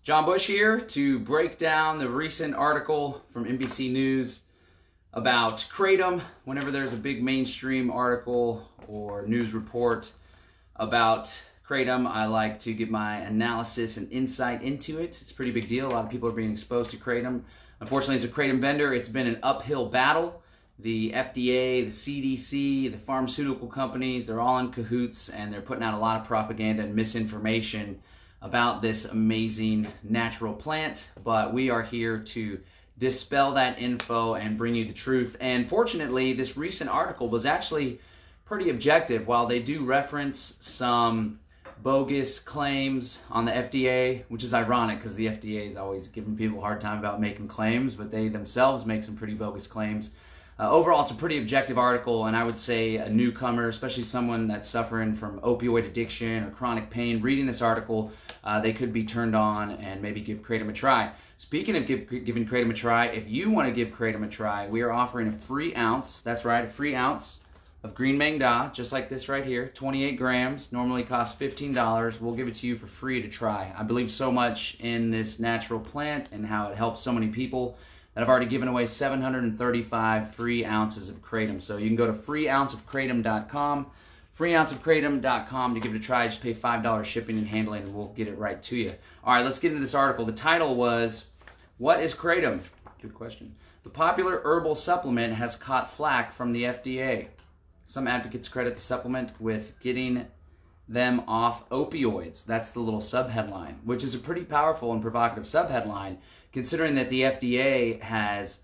John Bush here to break down the recent article from NBC News about kratom. Whenever there's a big mainstream article or news report about kratom, I like to give my analysis and insight into it. It's a pretty big deal. A lot of people are being exposed to kratom. Unfortunately, as a kratom vendor, it's been an uphill battle. The FDA, the CDC, the pharmaceutical companies, they're all in cahoots, and they're putting out a lot of propaganda and misinformation about this amazing natural plant. But we are here to dispel that info and bring you the truth. And fortunately, this recent article was actually pretty objective. While they do reference some bogus claims on the FDA, which is ironic because the FDA is always giving people a hard time about making claims, but they themselves make some pretty bogus claims. Overall, it's a pretty objective article, and I would say a newcomer, especially someone that's suffering from opioid addiction or chronic pain, reading this article, they could be turned on and maybe give kratom a try. Speaking of giving kratom a try, if you want to give kratom a try, we are offering a free ounce, that's right, a free ounce of green Mang Da, just like this right here, 28 grams, normally costs $15. We'll give it to you for free to try. I believe so much in this natural plant and how it helps so many people that I've already given away 735 free ounces of kratom. So you can go to freeounceofkratom.com, freeounceofkratom.com to give it a try. Just pay $5 shipping and handling, and we'll get it right to you. All right, let's get into this article. The title was, "What is kratom?" Good question. "The popular herbal supplement has caught flack from the FDA. Some advocates credit the supplement with getting them off opioids." That's the little subheadline, which is a pretty powerful and provocative subheadline, considering that the FDA has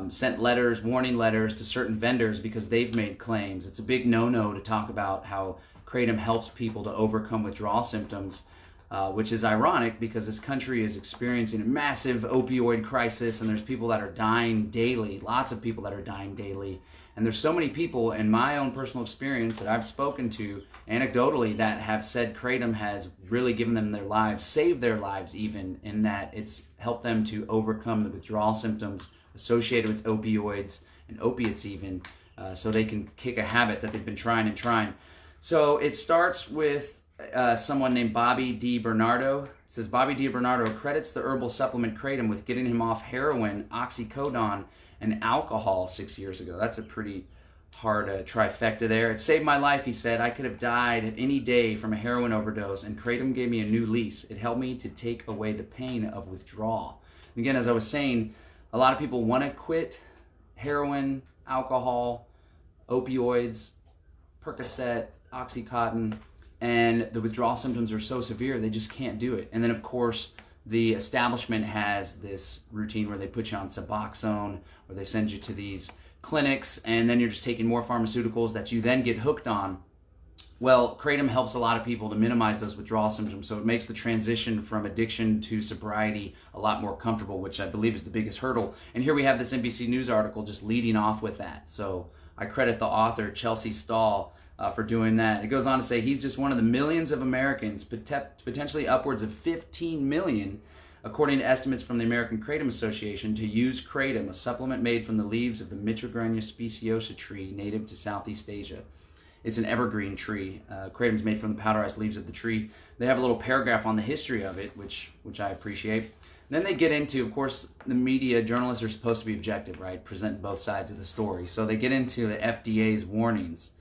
sent letters, warning letters to certain vendors because they've made claims. It's a big no-no to talk about how kratom helps people to overcome withdrawal symptoms, which is ironic because this country is experiencing a massive opioid crisis, and there's people that are dying daily, lots of people that are dying daily. And there's so many people in my own personal experience that I've spoken to anecdotally that have said kratom has really given them their lives, saved their lives even, in that it's helped them to overcome the withdrawal symptoms associated with opioids and opiates even, so they can kick a habit that they've been trying and trying. So it starts with someone named Bobby D. Bernardo. It says, Bobby D. Bernardo credits the herbal supplement kratom with getting him off heroin, oxycodone, and alcohol 6 years ago. That's a pretty hard trifecta there. "It saved my life," he said. "I could have died any day from a heroin overdose, and kratom gave me a new lease. It helped me to take away the pain of withdrawal." And again, as I was saying, a lot of people want to quit heroin, alcohol, opioids, Percocet, Oxycontin, and the withdrawal symptoms are so severe they just can't do it. And then, of course, the establishment has this routine where they put you on Suboxone, or they send you to these clinics, and then you're just taking more pharmaceuticals that you then get hooked on. Well, kratom helps a lot of people to minimize those withdrawal symptoms, so it makes the transition from addiction to sobriety a lot more comfortable, which I believe is the biggest hurdle. And here we have this NBC News article just leading off with that. So I credit the author, Chelsea Stahl, for doing that. It goes on to say he's just one of the millions of Americans, potentially upwards of 15 million, according to estimates from the American Kratom Association, to use kratom, a supplement made from the leaves of the Mitragynea speciosa tree native to Southeast Asia. It's an evergreen tree. Kratom is made from the powderized leaves of the tree. They have a little paragraph on the history of it, which I appreciate. Then they get into, of course, the media, journalists are supposed to be objective, right? Present both sides of the story. So they get into the FDA's warnings.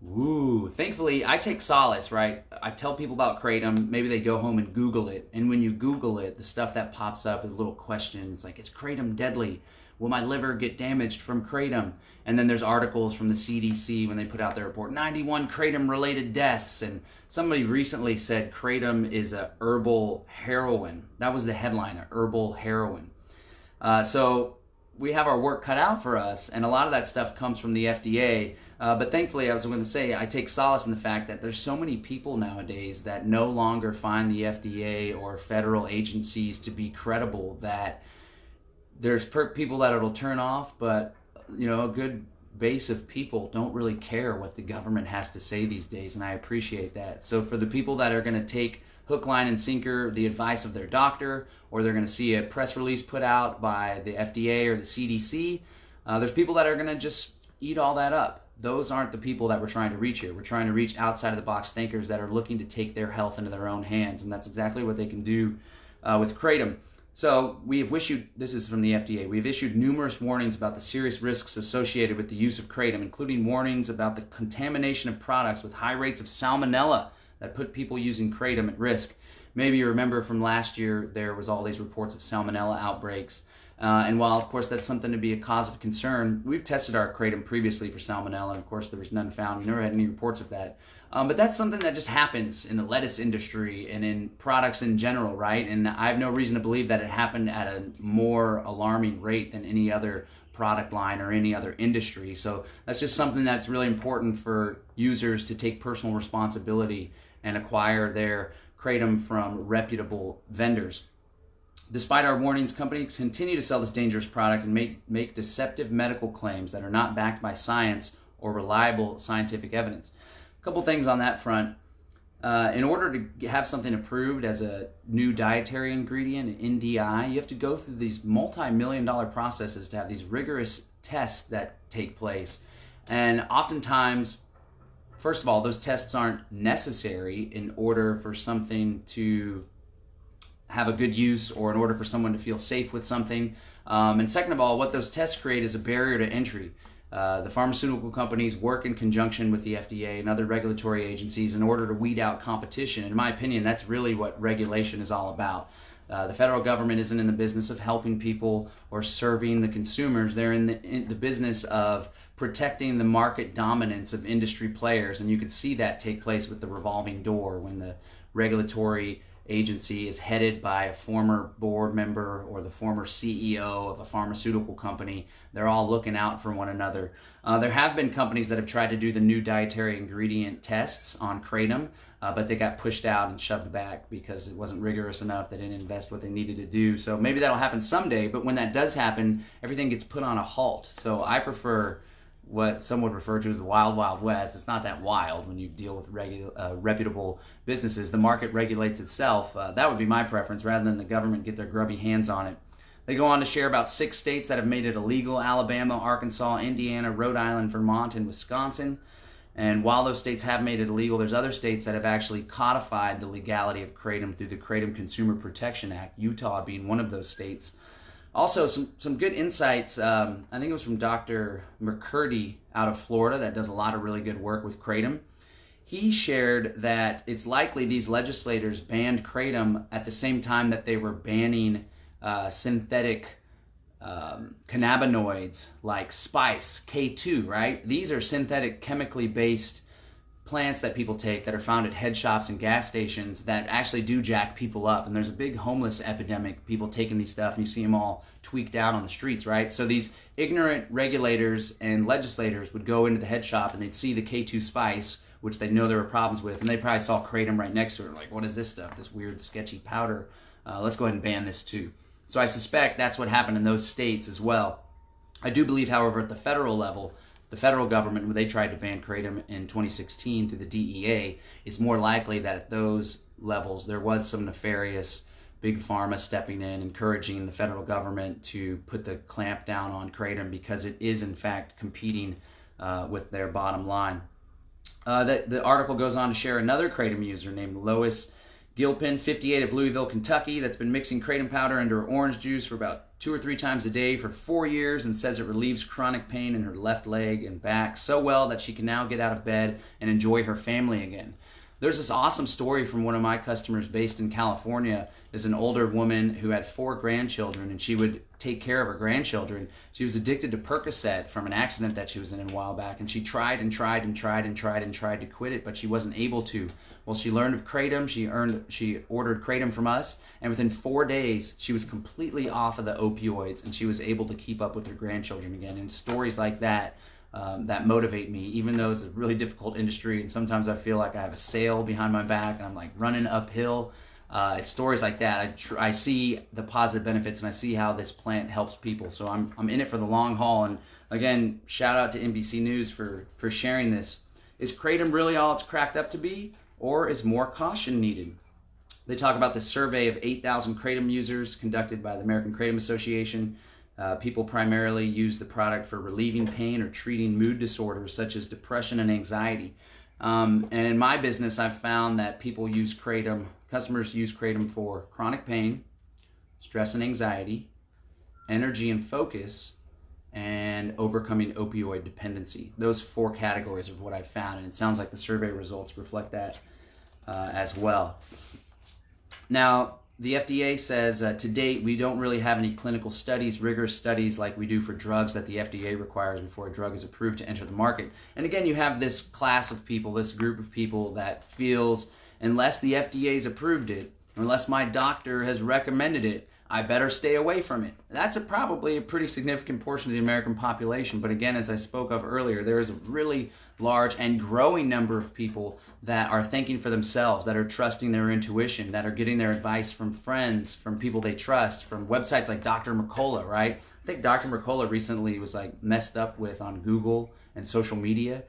Ooh, thankfully, I take solace, right? I tell people about kratom, maybe they go home and Google it, and when you Google it, the stuff that pops up is little questions like, is kratom deadly? Will my liver get damaged from kratom? And then there's articles from the CDC when they put out their report, 91 kratom-related deaths, and somebody recently said kratom is a herbal heroin. That was the headline, a herbal heroin. So we have our work cut out for us, and a lot of that stuff comes from the FDA. But thankfully, I was going to say, I take solace in the fact that there's so many people nowadays that no longer find the FDA or federal agencies to be credible, that there's people that it'll turn off, but a good base of people don't really care what the government has to say these days, and I appreciate that. So for the people that are going to take hook, line, and sinker the advice of their doctor, or they're going to see a press release put out by the FDA or the CDC, there's people that are going to just eat all that up. Those aren't the people that we're trying to reach here. We're trying to reach outside of the box thinkers that are looking to take their health into their own hands, and that's exactly what they can do with kratom. So we have issued, this is from the FDA, we have issued numerous warnings about the serious risks associated with the use of kratom, including warnings about the contamination of products with high rates of salmonella that put people using kratom at risk. Maybe you remember from last year, there was all these reports of salmonella outbreaks. And while, of course, that's something to be a cause of concern, we've tested our kratom previously for salmonella, and of course, there was none found. We never had any reports of that. But that's something that just happens in the lettuce industry and in products in general, right? And I have no reason to believe that it happened at a more alarming rate than any other product line or any other industry. So that's just something that's really important for users to take personal responsibility and acquire their kratom from reputable vendors. Despite our warnings, companies continue to sell this dangerous product and make deceptive medical claims that are not backed by science or reliable scientific evidence. A couple things on that front. In order to have something approved as a new dietary ingredient, an NDI, you have to go through these multi-million-dollar processes to have these rigorous tests that take place. And oftentimes, first of all, those tests aren't necessary in order for something to have a good use or in order for someone to feel safe with something. And second of all, what those tests create is a barrier to entry. The pharmaceutical companies work in conjunction with the FDA and other regulatory agencies in order to weed out competition. In my opinion, that's really what regulation is all about. The federal government isn't in the business of helping people or serving the consumers. They're in the business of protecting the market dominance of industry players. And you can see that take place with the revolving door when the regulatory agency is headed by a former board member or the former CEO of a pharmaceutical company. They're all looking out for one another. There have been companies that have tried to do the new dietary ingredient tests on kratom, but they got pushed out and shoved back because it wasn't rigorous enough. They didn't invest what they needed to do. So maybe that'll happen someday, but when that does happen, everything gets put on a halt. So I prefer what some would refer to as the wild, wild west. It's not that wild when you deal with reputable businesses. The market regulates itself. That would be my preference rather than the government get their grubby hands on it. They go on to share about 6 states that have made it illegal: Alabama, Arkansas, Indiana, Rhode Island, Vermont, and Wisconsin. And while those states have made it illegal, there's other states that have actually codified the legality of kratom through the Kratom Consumer Protection Act, Utah being one of those states. Also, some good insights. I think it was from Dr. McCurdy out of Florida that does a lot of really good work with kratom. He shared that it's likely these legislators banned kratom at the same time that they were banning synthetic cannabinoids like spice, K2, right? These are synthetic chemically based plants that people take that are found at head shops and gas stations that actually do jack people up. And there's a big homeless epidemic, people taking these stuff, and you see them all tweaked out on the streets, right? So these ignorant regulators and legislators would go into the head shop and they'd see the K2 spice, which they know there were problems with, and they probably saw kratom right next to it, like, what is this stuff, this weird sketchy powder? Let's go ahead and ban this too. So I suspect that's what happened in those states as well. I do believe, however, at the federal level, the federal government, when they tried to ban kratom in 2016 through the DEA, it's more likely that at those levels there was some nefarious big pharma stepping in, encouraging the federal government to put the clamp down on kratom because it is in fact competing with their bottom line. The article goes on to share another kratom user named Lois Gilpin, 58, of Louisville, Kentucky, that's been mixing kratom powder into her orange juice for about 2 or 3 times a day for 4 years and says it relieves chronic pain in her left leg and back so well that she can now get out of bed and enjoy her family again. There's this awesome story from one of my customers based in California. Is an older woman who had 4 grandchildren, and she would take care of her grandchildren. She was addicted to Percocet from an accident that she was in a while back, and she tried to quit it, but she wasn't able to. Well, she learned of kratom. She ordered kratom from us, and within 4 days, she was completely off of the opioids, and she was able to keep up with her grandchildren again. And stories like that that motivate me, even though it's a really difficult industry, and sometimes I feel like I have a sail behind my back, and I'm like running uphill. It's stories like that. I see the positive benefits, and I see how this plant helps people. So I'm in it for the long haul. And again, shout out to NBC News for sharing this. Is kratom really all it's cracked up to be, or is more caution needed? They talk about this survey of 8,000 kratom users conducted by the American Kratom Association. People primarily use the product for relieving pain or treating mood disorders such as depression and anxiety. And in my business, I've found that customers use kratom for chronic pain, stress and anxiety, energy and focus, and overcoming opioid dependency. Those 4 categories of what I've found, and it sounds like the survey results reflect that as well. Now, the FDA says to date, we don't really have any clinical studies, rigorous studies like we do for drugs that the FDA requires before a drug is approved to enter the market. And again, you have this class of people, this group of people that feels unless the FDA's approved it, or unless my doctor has recommended it, I better stay away from it. That's probably a pretty significant portion of the American population. But again, as I spoke of earlier, there is a really large and growing number of people that are thinking for themselves, that are trusting their intuition, that are getting their advice from friends, from people they trust, from websites like Dr. Mercola, right? I think Dr. Mercola recently was like messed up with on Google and social media.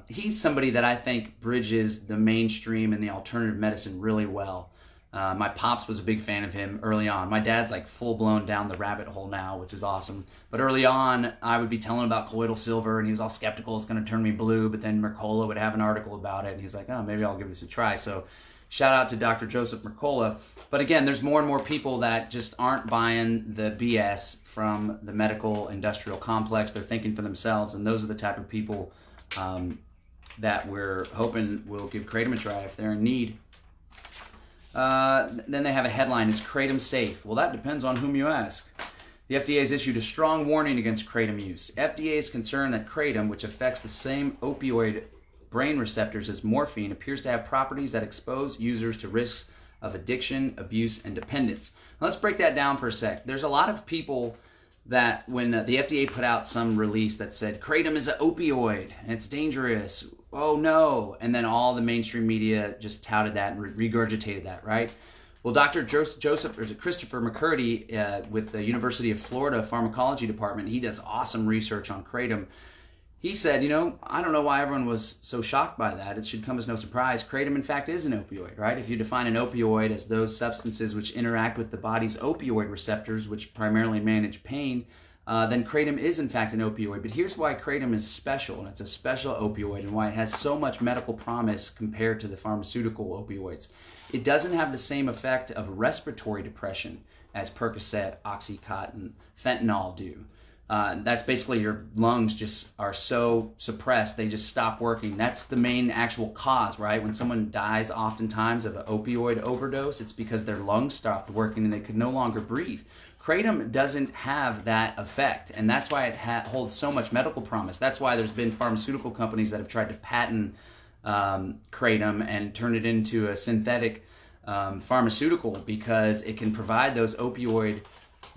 He's somebody that I think bridges the mainstream and the alternative medicine really well. My pops was a big fan of him early on. My dad's like full-blown down the rabbit hole now, which is awesome. But early on, I would be telling him about colloidal silver, and he was all skeptical, it's going to turn me blue. But then Mercola would have an article about it, and he's like, oh, maybe I'll give this a try. So shout out to Dr. Joseph Mercola. But again, there's more and more people that just aren't buying the BS from the medical industrial complex. They're thinking for themselves, and those are the type of people that we're hoping will give kratom a try if they're in need. Then they have a headline, is kratom safe? Well, that depends on whom you ask. The FDA has issued a strong warning against kratom use. FDA is concerned that kratom, which affects the same opioid brain receptors as morphine, appears to have properties that expose users to risks of addiction, abuse, and dependence. Now, let's break that down for a sec. There's a lot of people that when the FDA put out some release that said kratom is an opioid and it's dangerous, oh no, and then all the mainstream media just touted that and regurgitated that, right? Well, Dr. Christopher McCurdy with the University of Florida Pharmacology Department, he does awesome research on kratom. He said, I don't know why everyone was so shocked by that. It should come as no surprise. Kratom, in fact, is an opioid, right? If you define an opioid as those substances which interact with the body's opioid receptors, which primarily manage pain, then kratom is, in fact, an opioid. But here's why kratom is special, and it's a special opioid, and why it has so much medical promise compared to the pharmaceutical opioids. It doesn't have the same effect of respiratory depression as Percocet, Oxycontin, fentanyl do. That's basically your lungs just are so suppressed, they just stop working. That's the main actual cause, right? When someone dies oftentimes of an opioid overdose, it's because their lungs stopped working and they could no longer breathe. Kratom doesn't have that effect, and that's why it holds so much medical promise. That's why there's been pharmaceutical companies that have tried to patent kratom and turn it into a synthetic pharmaceutical, because it can provide those opioid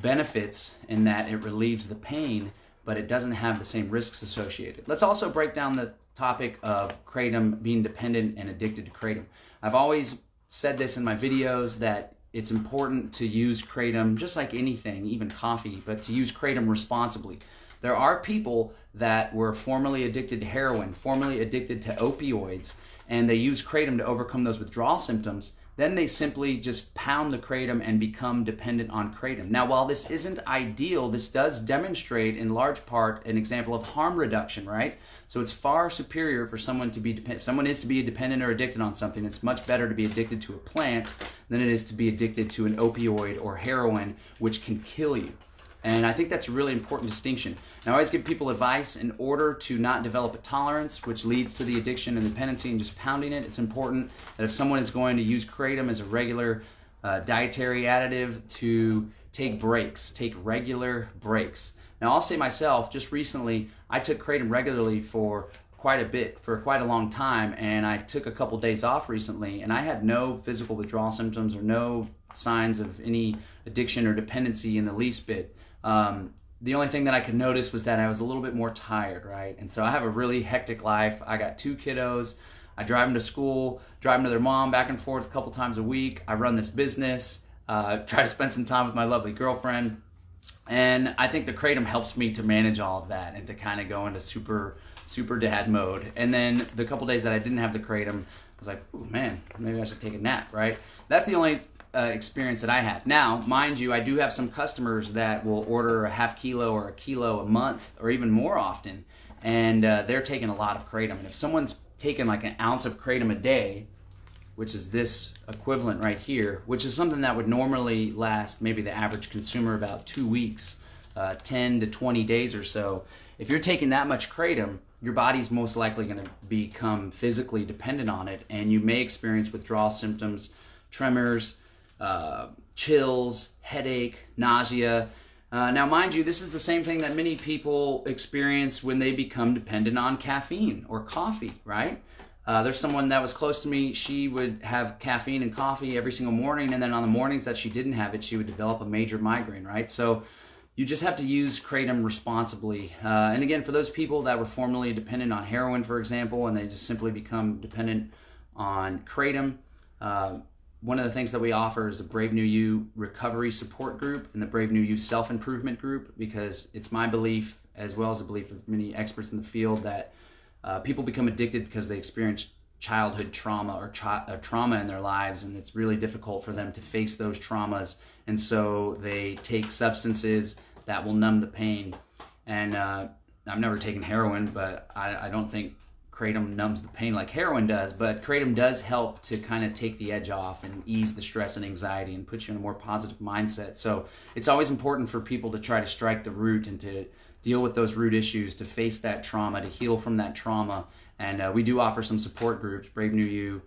benefits in that it relieves the pain, but it doesn't have the same risks associated. Let's also break down the topic of kratom being dependent and addicted to kratom. I've always said this in my videos that it's important to use kratom just like anything, even coffee, but to use kratom responsibly. There are people that were formerly addicted to heroin, formerly addicted to opioids, and they use kratom to overcome those withdrawal symptoms. Then they simply just pound the kratom and become dependent on kratom. Now, while this isn't ideal, this does demonstrate in large part an example of harm reduction, right? So it's far superior for someone to be dependent. If someone is to be dependent or addicted on something, it's much better to be addicted to a plant than it is to be addicted to an opioid or heroin, which can kill you. And I think that's a really important distinction. Now, I always give people advice in order to not develop a tolerance, which leads to the addiction and dependency and just pounding it. It's important that if someone is going to use kratom as a regular dietary additive, to take breaks, take regular breaks. Now, I'll say myself, just recently, I took kratom regularly for quite a long time, and I took a couple days off recently, and I had no physical withdrawal symptoms or no signs of any addiction or dependency in the least bit. The only thing that I could notice was that I was a little bit more tired, right? And so I have a really hectic life. I got 2 kiddos. I drive them to school, drive them to their mom back and forth a couple times a week. I run this business, try to spend some time with my lovely girlfriend. And I think the kratom helps me to manage all of that and to kind of go into super dad mode. And then the couple days that I didn't have the kratom, I was like, oh man, maybe I should take a nap, right? That's the only experience that I had. Now, mind you, I do have some customers that will order a half kilo or a kilo a month or even more often, and they're taking a lot of kratom. And if someone's taking like an ounce of kratom a day, which is this equivalent right here, which is something that would normally last maybe the average consumer about 2 weeks, 10 to 20 days or so. If you're taking that much kratom, your body's most likely going to become physically dependent on it, and you may experience withdrawal symptoms, tremors, chills, headache, nausea. Now, mind you, this is the same thing that many people experience when they become dependent on caffeine or coffee, right? There's someone that was close to me. She would have caffeine and coffee every single morning, and then on the mornings that she didn't have it, she would develop a major migraine, right? So you just have to use kratom responsibly. And again, for those people that were formerly dependent on heroin, for example, and they just simply become dependent on kratom, one of the things that we offer is the Brave New You Recovery Support Group and the Brave New You Self-Improvement Group, because it's my belief, as well as the belief of many experts in the field, that people become addicted because they experience childhood trauma or trauma in their lives, and it's really difficult for them to face those traumas, and so they take substances that will numb the pain. And I've never taken heroin, but I don't think kratom numbs the pain like heroin does, but kratom does help to kind of take the edge off and ease the stress and anxiety and put you in a more positive mindset. So it's always important for people to try to strike the root and to deal with those root issues, to face that trauma, to heal from that trauma. And we do offer some support groups, Brave New You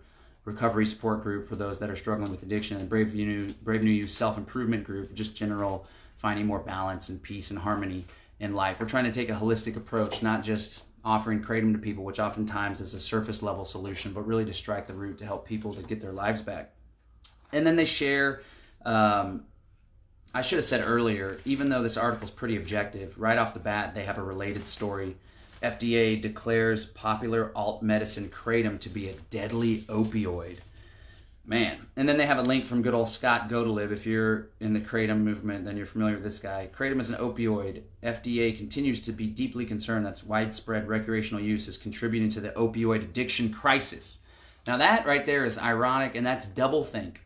Recovery Support Group for those that are struggling with addiction, and Brave New You Self-Improvement Group, just general finding more balance and peace and harmony in life. We're trying to take a holistic approach, not just offering kratom to people, which oftentimes is a surface level solution, but really to strike the root to help people to get their lives back. And then they share, I should have said earlier, even though this article is pretty objective, right off the bat, they have a related story. FDA declares popular alt medicine kratom to be a deadly opioid. Man. And then they have a link from good old Scott Gottlieb. If you're in the kratom movement, then you're familiar with this guy. Kratom is an opioid. FDA continues to be deeply concerned that widespread recreational use is contributing to the opioid addiction crisis. Now that right there is ironic, and that's doublethink.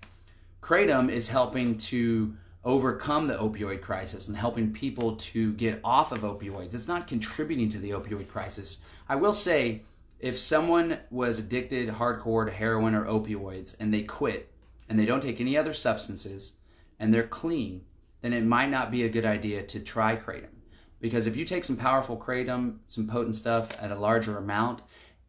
Kratom is helping to overcome the opioid crisis and helping people to get off of opioids. It's not contributing to the opioid crisis. I will say, if someone was addicted hardcore to heroin or opioids and they quit and they don't take any other substances and they're clean, then it might not be a good idea to try kratom. Because if you take some powerful kratom, some potent stuff at a larger amount,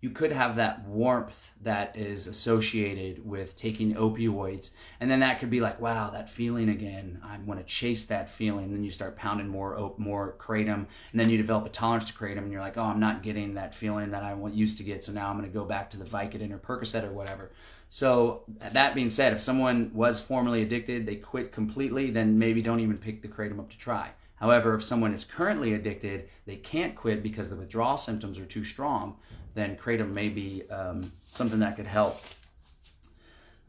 you could have that warmth that is associated with taking opioids. And then that could be like, wow, that feeling again. I want to chase that feeling. And then you start pounding more kratom. And then you develop a tolerance to kratom. And you're like, oh, I'm not getting that feeling that I used to get. So now I'm going to go back to the Vicodin or Percocet or whatever. So that being said, if someone was formerly addicted, they quit completely, then maybe don't even pick the kratom up to try. However, if someone is currently addicted, they can't quit because the withdrawal symptoms are too strong, then kratom may be something that could help.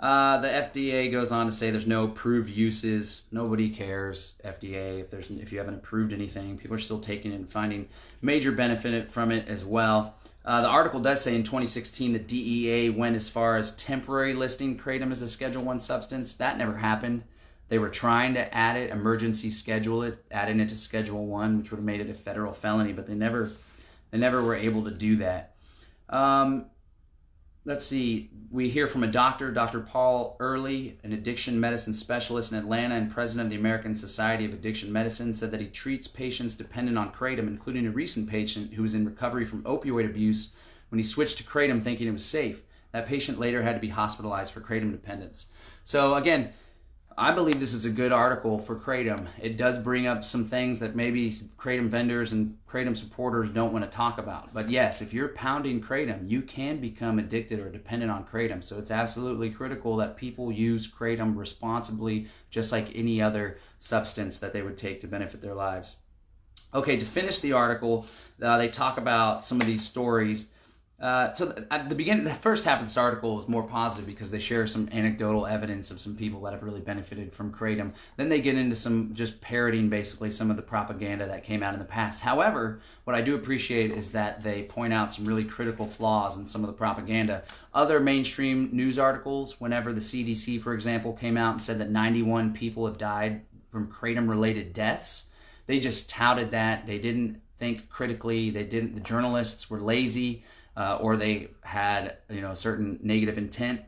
The FDA goes on to say there's no approved uses. Nobody cares, FDA, if you haven't approved anything. People are still taking it and finding major benefit from it as well. The article does say in 2016 the DEA went as far as temporary listing kratom as a Schedule I substance. That never happened. They were trying to add it, emergency schedule it, adding it to Schedule I, which would have made it a federal felony, but they never were able to do that. Let's see. We hear from a doctor, Dr. Paul Early, an addiction medicine specialist in Atlanta and president of the American Society of Addiction Medicine, said that he treats patients dependent on kratom, including a recent patient who was in recovery from opioid abuse when he switched to kratom thinking it was safe. That patient later had to be hospitalized for kratom dependence. So again, I believe this is a good article for kratom. It does bring up some things that maybe kratom vendors and kratom supporters don't want to talk about. But yes, if you're pounding kratom, you can become addicted or dependent on kratom. So it's absolutely critical that people use kratom responsibly, just like any other substance that they would take to benefit their lives. Okay, to finish the article, they talk about some of these stories. So at the beginning, the first half of this article is more positive because they share some anecdotal evidence of some people that have really benefited from kratom. Then they get into some just parroting basically some of the propaganda that came out in the past. However, what I do appreciate is that they point out some really critical flaws in some of the propaganda. Other mainstream news articles, whenever the CDC, for example, came out and said that 91 people have died from kratom-related deaths, they just touted that. They didn't think critically. The journalists were lazy. Or they had, a certain negative intent.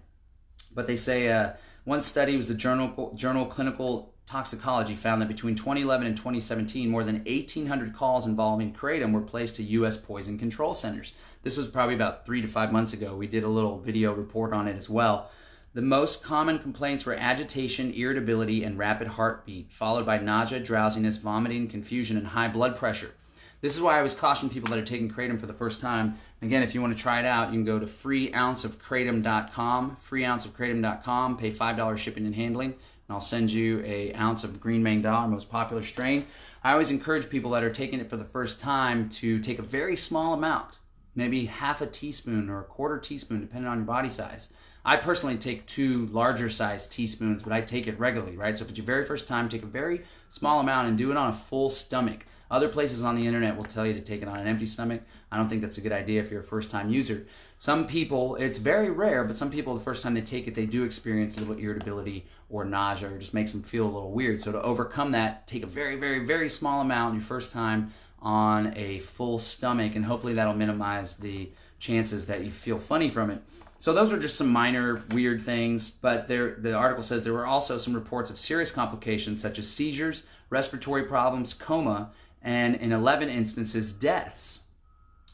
But they say one study was the journal Clinical Toxicology found that between 2011 and 2017, more than 1,800 calls involving kratom were placed to U.S. poison control centers. This was probably about 3 to 5 months ago. We did a little video report on it as well. The most common complaints were agitation, irritability, and rapid heartbeat, followed by nausea, drowsiness, vomiting, confusion, and high blood pressure. This is why I always caution people that are taking kratom for the first time. Again, if you want to try it out, you can go to freeounceofkratom.com, freeounceofkratom.com, pay $5 shipping and handling, and I'll send you an ounce of green Mangda, our most popular strain. I always encourage people that are taking it for the first time to take a very small amount, maybe half a teaspoon or a quarter teaspoon, depending on your body size. I personally take 2 larger sized teaspoons, but I take it regularly, right? So if it's your very first time, take a very small amount and do it on a full stomach. Other places on the internet will tell you to take it on an empty stomach. I don't think that's a good idea if you're a first-time user. Some people, it's very rare, but some people, the first time they take it, they do experience a little irritability or nausea, or it just makes them feel a little weird. So to overcome that, take a very, very, very small amount your first time on a full stomach, and hopefully that'll minimize the chances that you feel funny from it. So those are just some minor weird things, but the article says there were also some reports of serious complications such as seizures, respiratory problems, coma, and in 11 instances, deaths.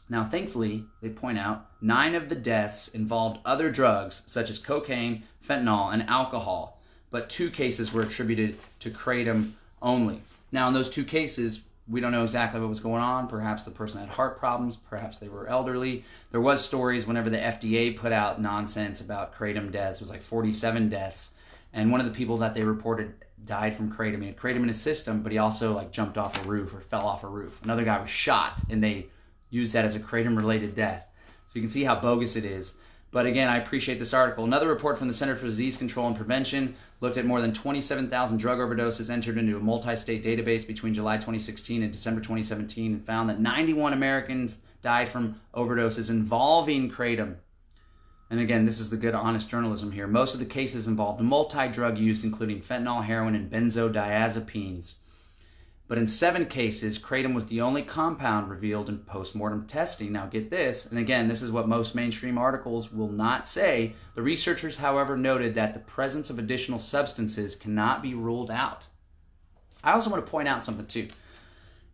Now, thankfully, they point out 9 of the deaths involved other drugs such as cocaine, fentanyl, and alcohol, but 2 cases were attributed to kratom only. Now, in those 2 cases, we don't know exactly what was going on. Perhaps the person had heart problems. Perhaps they were elderly. There was stories whenever the FDA put out nonsense about kratom deaths. It was like 47 deaths. And one of the people that they reported died from kratom. He had kratom in his system, but he also like jumped off a roof or fell off a roof. Another guy was shot, and they used that as a kratom-related death. So you can see how bogus it is. But again, I appreciate this article. Another report from the Center for Disease Control and Prevention looked at more than 27,000 drug overdoses entered into a multi-state database between July 2016 and December 2017 and found that 91 Americans died from overdoses involving kratom. And again, this is the good, honest journalism here. Most of the cases involved multi-drug use, including fentanyl, heroin, and benzodiazepines. But in 7 cases, kratom was the only compound revealed in post-mortem testing. Now get this, and again, this is what most mainstream articles will not say. The researchers, however, noted that the presence of additional substances cannot be ruled out. I also want to point out something too.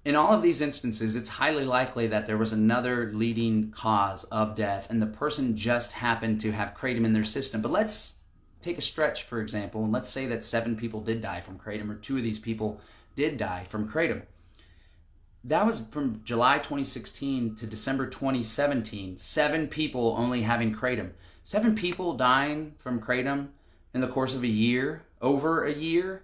In all of these instances, it's highly likely that there was another leading cause of death, and the person just happened to have kratom in their system. But let's take a stretch, for example, and let's say that 7 people did die from kratom, or 2 of these people did die from kratom. That was from July 2016 to December 2017. 7 people only having kratom. 7 people dying from kratom in the course of a year, over a year.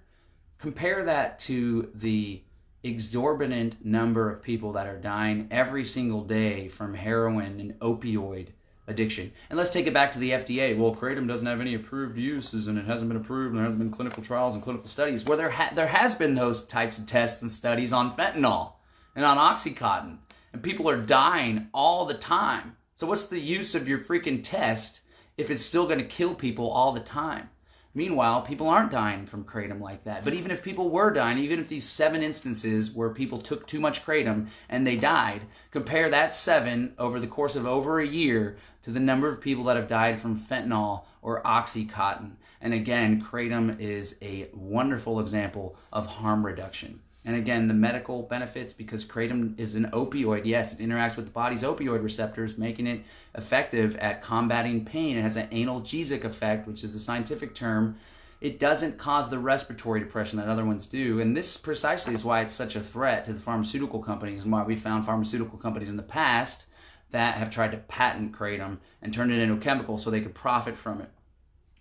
Compare that to the exorbitant number of people that are dying every single day from heroin and opioid addiction. And let's take it back to the FDA. Well, kratom doesn't have any approved uses, and it hasn't been approved, and there hasn't been clinical trials and clinical studies. Well, there has been those types of tests and studies on fentanyl and on Oxycontin, and people are dying all the time. So what's the use of your freaking test if it's still going to kill people all the time? Meanwhile, people aren't dying from kratom like that. But even if people were dying, even if these 7 instances where people took too much kratom and they died, compare that 7 over the course of over a year to the number of people that have died from fentanyl or Oxycontin. And again, kratom is a wonderful example of harm reduction. And again, the medical benefits, because kratom is an opioid. Yes, it interacts with the body's opioid receptors, making it effective at combating pain. It has an analgesic effect, which is the scientific term. It doesn't cause the respiratory depression that other ones do. And this precisely is why it's such a threat to the pharmaceutical companies, and why we found pharmaceutical companies in the past that have tried to patent kratom and turn it into a chemical so they could profit from it.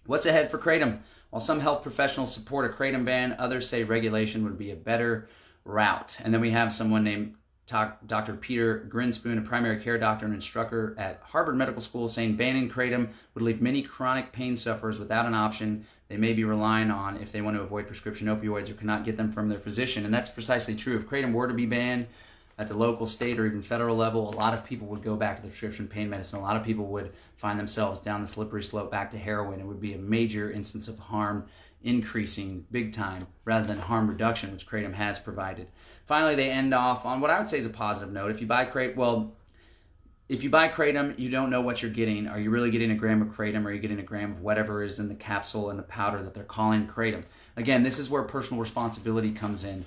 What's ahead for kratom? While some health professionals support a kratom ban, others say regulation would be a better route. And then we have someone named Dr. Peter Grinspoon, a primary care doctor and instructor at Harvard Medical School, saying banning kratom would leave many chronic pain sufferers without an option they may be relying on if they want to avoid prescription opioids or cannot get them from their physician. And that's precisely true. If kratom were to be banned at the local, state, or even federal level, a lot of people would go back to the prescription pain medicine. A lot of people would find themselves down the slippery slope back to heroin. It would be a major instance of harm increasing big time rather than harm reduction, which kratom has provided. Finally, they end off on what I would say is a positive note. If you buy kratom, well, if you buy kratom, you don't know what you're getting. Are you really getting a gram of kratom, or are you getting a gram of whatever is in the capsule and the powder that they're calling kratom? Again, this is where personal responsibility comes in.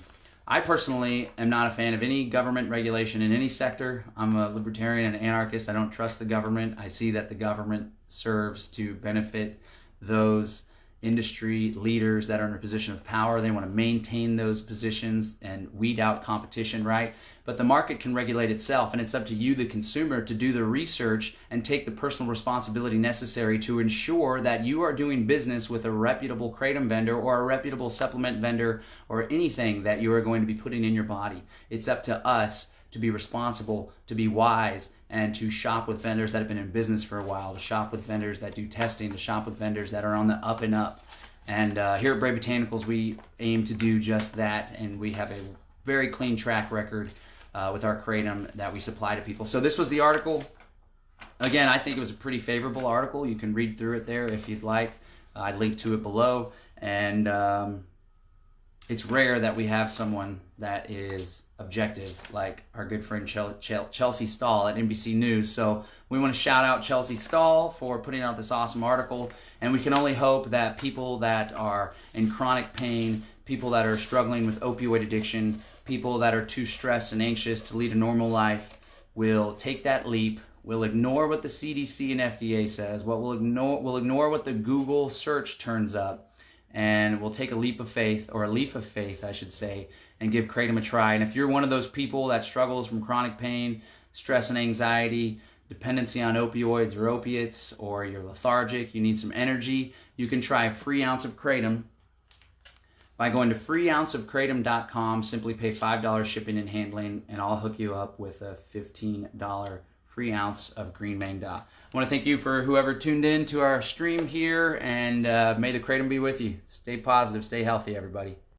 I personally am not a fan of any government regulation in any sector. I'm a libertarian and anarchist. I don't trust the government. I see that the government serves to benefit those industry leaders that are in a position of power. They want to maintain those positions and weed out competition, right? But the market can regulate itself, and it's up to you, the consumer, to do the research and take the personal responsibility necessary to ensure that you are doing business with a reputable kratom vendor or a reputable supplement vendor or anything that you are going to be putting in your body. It's up to us to be responsible, to be wise, and to shop with vendors that have been in business for a while, to shop with vendors that do testing, to shop with vendors that are on the up and up. And here at Brave Botanicals, we aim to do just that, and we have a very clean track record with our kratom that we supply to people. So this was the article. Again, I think it was a pretty favorable article. You can read through it there if you'd like. I linked to it below. And it's rare that we have someone that is objective, like our good friend Chelsea Stahl at NBC News. So we want to shout out Chelsea Stahl for putting out this awesome article, and we can only hope that people that are in chronic pain, people that are struggling with opioid addiction, people that are too stressed and anxious to lead a normal life will take that leap. We'll ignore what the CDC and FDA says. We'll ignore what the Google search turns up, and we'll take a leap of faith, or a leaf of faith, I should say, and give kratom a try. And if you're one of those people that struggles from chronic pain, stress and anxiety, dependency on opioids or opiates, or you're lethargic, you need some energy, you can try a free ounce of kratom by going to freeounceofkratom.com. Simply pay $5 shipping and handling, and I'll hook you up with a $15 free ounce of green Mangda. I want to thank you for whoever tuned in to our stream here, and may the kratom be with you. Stay positive, stay healthy, everybody.